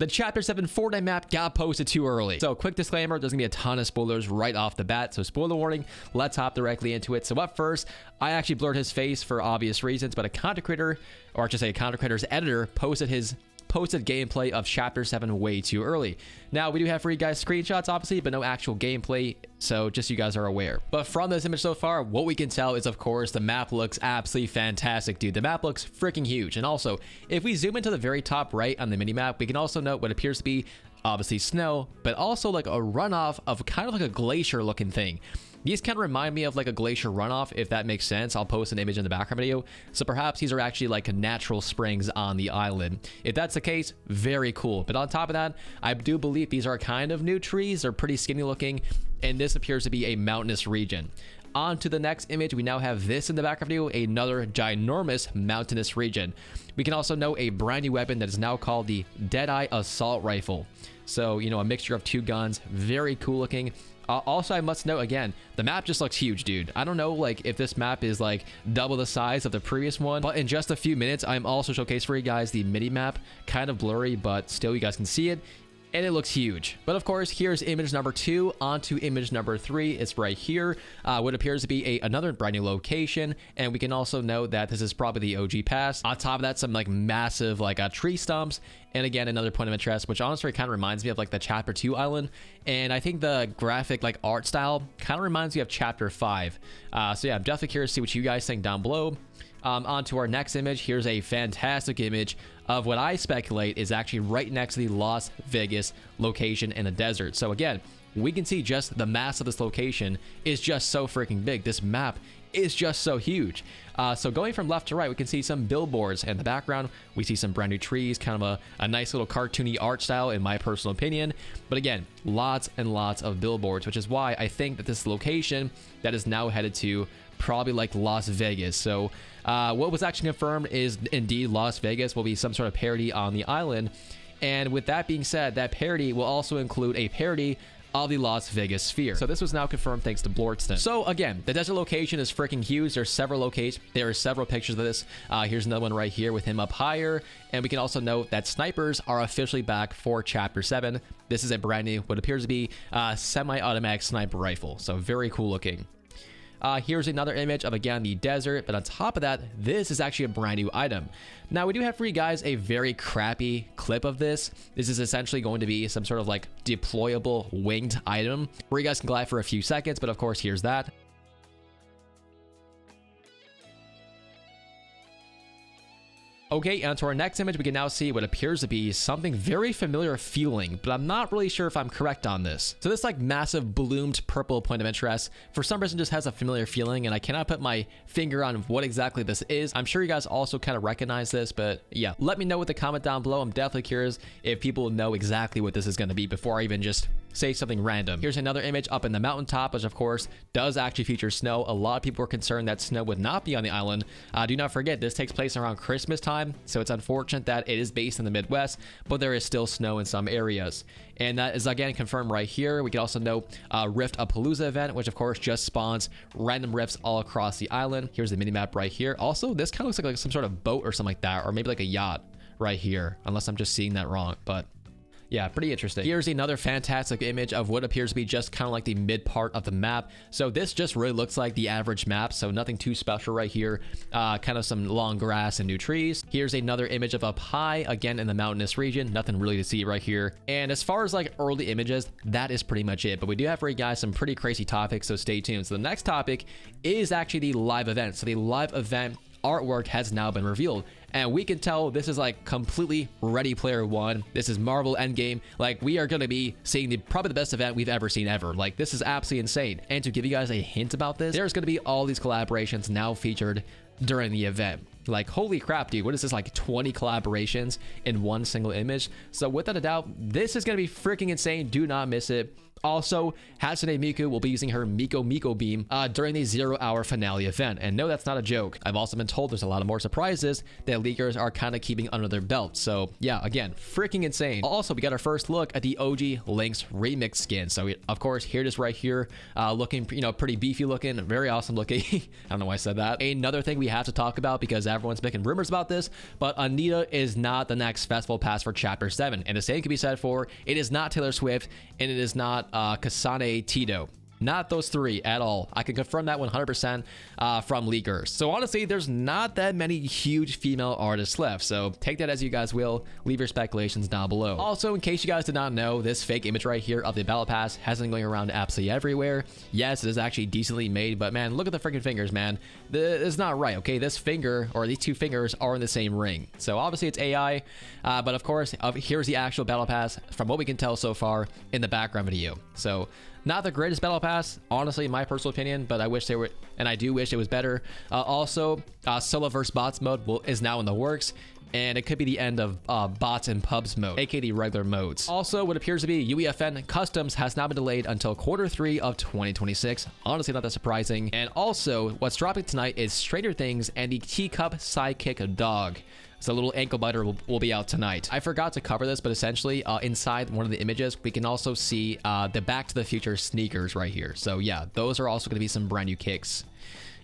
The Chapter 7 Fortnite map got posted too early. So quick disclaimer, there's gonna be a ton of spoilers right off the bat. So spoiler warning, let's hop directly into it. So up first, I actually blurred his face for obvious reasons, but a content creator, or I should say a content creator's editor, posted gameplay of Chapter 7 way too early. Now, we do have for you guys screenshots, obviously, but no actual gameplay, so just so you guys are aware. But from this image so far, what we can tell is, of course, the map looks absolutely fantastic, dude. The map looks freaking huge. And also, if we zoom into the very top right on the minimap, we can also note what appears to be, obviously, snow, but also like a runoff of kind of like a glacier looking thing. These kind of remind me of like a glacier runoff, if that makes sense. I'll post an image in the background video. So perhaps these are actually like natural springs on the island. If that's the case, very cool. But on top of that, I do believe these are kind of new trees. They're pretty skinny looking, and this appears to be a mountainous region. On to the next image, we now have this in the background video, another ginormous mountainous region. We can also note a brand new weapon that is now called the Deadeye assault rifle. So, you know, a mixture of two guns, very cool looking. Also, I must note again, the map just looks huge, dude. I don't know like if this map is like double the size of the previous one, but in just a few minutes, I'm also showcasing for you guys the mini map, kind of blurry, but still you guys can see it. And it looks huge. But of course, here's image number 2. On to image number 3. It's right here. What appears to be another brand new location. And we can also note that this is probably the OG pass. On top of that, some like massive like tree stumps. And again, another point of interest, which honestly kind of reminds me of like the Chapter 2 island. And I think the graphic like art style kind of reminds me of Chapter 5. So yeah, I'm definitely curious to see what you guys think down below. On to our next image. Here's a fantastic image of what I speculate is actually right next to the Las Vegas location in the desert. So again, we can see just the mass of this location is just so freaking big. This map is just so huge. So going from left to right, we can see some billboards in the background. We see some brand new trees, kind of a nice little cartoony art style in my personal opinion. But again, lots and lots of billboards, which is why I think that this location that is now headed to probably like Las Vegas. So what was actually confirmed is indeed Las Vegas will be some sort of parody on the island. And with that being said, that parody will also include a parody of the Las Vegas sphere. So this was now confirmed thanks to Blordston. So again, the desert location is freaking huge. There's several locations. There are several pictures of this. Here's another one right here with him up higher. And we can also note that snipers are officially back for Chapter 7. This is a brand new, what appears to be a semi-automatic sniper rifle. So very cool looking. Here's another image of, again, the desert, but on top of that, this is actually a brand new item. Now, we do have for you guys a very crappy clip of this. This is essentially going to be some sort of like deployable winged item where you guys can glide for a few seconds, but of course, here's that. Okay, on to our next image, we can now see what appears to be something very familiar feeling, but I'm not really sure if I'm correct on this. So this like massive bloomed purple point of interest, for some reason just has a familiar feeling, and I cannot put my finger on what exactly this is. I'm sure you guys also kind of recognize this, but yeah, let me know with the comment down below. I'm definitely curious if people know exactly what this is going to be before I even just say something random. Here's another image up in the mountaintop, which of course does actually feature snow. A lot of people were concerned that snow would not be on the island. Do not forget, this takes place around Christmas time, so it's unfortunate that it is based in the Midwest, but there is still snow in some areas. And that is again confirmed right here. We can also note Rift-A-Palooza event, which of course just spawns random rifts all across the island. Here's the minimap right here. Also, this kind of looks like some sort of boat or something like that, or maybe like a yacht right here, unless I'm just seeing that wrong, but yeah, pretty interesting. Here's another fantastic image of what appears to be just kind of like the mid part of the map. So this just really looks like the average map, so nothing too special right here. Kind of some long grass and new trees. Here's another image of up high, again in the mountainous region. Nothing really to see right here. And as far as like early images, that is pretty much it. But we do have for you guys some pretty crazy topics, so stay tuned. So the next topic is actually the live event. So the live event artwork has now been revealed, and we can tell this is like completely Ready Player One. This is Marvel Endgame. Like, we are going to be seeing probably the best event we've ever seen ever. Like, this is absolutely insane. And to give you guys a hint about this, there's going to be all these collaborations now featured during the event. Like, holy crap, dude, what is this, like 20 collaborations in one single image? So without a doubt, this is going to be freaking insane. Do not miss it. Also, Hatsune Miku will be using her Miko Miko beam during the 0-hour finale event. And no, that's not a joke. I've also been told there's a lot of more surprises that leakers are kind of keeping under their belt. So yeah, again, freaking insane. Also, we got our first look at the OG Link's remix skin. So of course, here it is right here, looking, you know, pretty beefy looking, very awesome looking. I don't know why I said that. Another thing we have to talk about, because everyone's making rumors about this, but Anita is not the next festival pass for Chapter 7. And the same can be said for, it is not Taylor Swift, and it is not Kasane Tito. Not those three at all. I can confirm that 100% from leakers. So honestly, there's not that many huge female artists left. So take that as you guys will. Leave your speculations down below. Also, in case you guys did not know, this fake image right here of the Battle Pass has been going around absolutely everywhere. Yes, it is actually decently made, but man, look at the freaking fingers, man. It's not right, okay? This finger, or these two fingers, are in the same ring. So obviously it's AI, but of course, here's the actual Battle Pass from what we can tell so far in the background video. So not the greatest Battle Pass, honestly, in my personal opinion, but I wish they were, and I do wish it was better. Also, solo versus bots mode is now in the works, and it could be the end of bots and pubs mode, aka the regular modes. Also, what appears to be UEFN Customs has now been delayed until Q3 of 2026. Honestly, not that surprising. And also, what's dropping tonight is Stranger Things and the Teacup Sidekick Dog. So a little ankle biter will be out tonight. I forgot to cover this, but essentially inside one of the images, we can also see the Back to the Future sneakers right here. So yeah, those are also going to be some brand new kicks.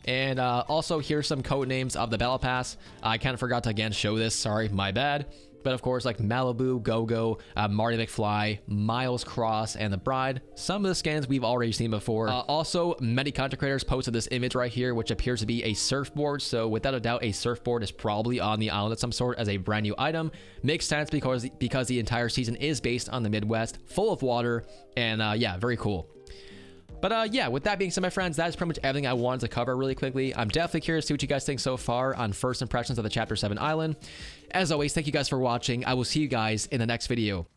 And also, here's some code names of the Battle Pass. I kind of forgot to again show this. Sorry, my bad. But of course, like Malibu, Go-Go, Marty McFly, Miles Cross, and the Bride. Some of the skins we've already seen before. Also, many content creators posted this image right here, which appears to be a surfboard. So without a doubt, a surfboard is probably on the island of some sort as a brand new item. Makes sense because the entire season is based on the Midwest, full of water, and yeah, very cool. But yeah, with that being said, my friends, that is pretty much everything I wanted to cover really quickly. I'm definitely curious to see what you guys think so far on first impressions of the Chapter 7 island. As always, thank you guys for watching. I will see you guys in the next video.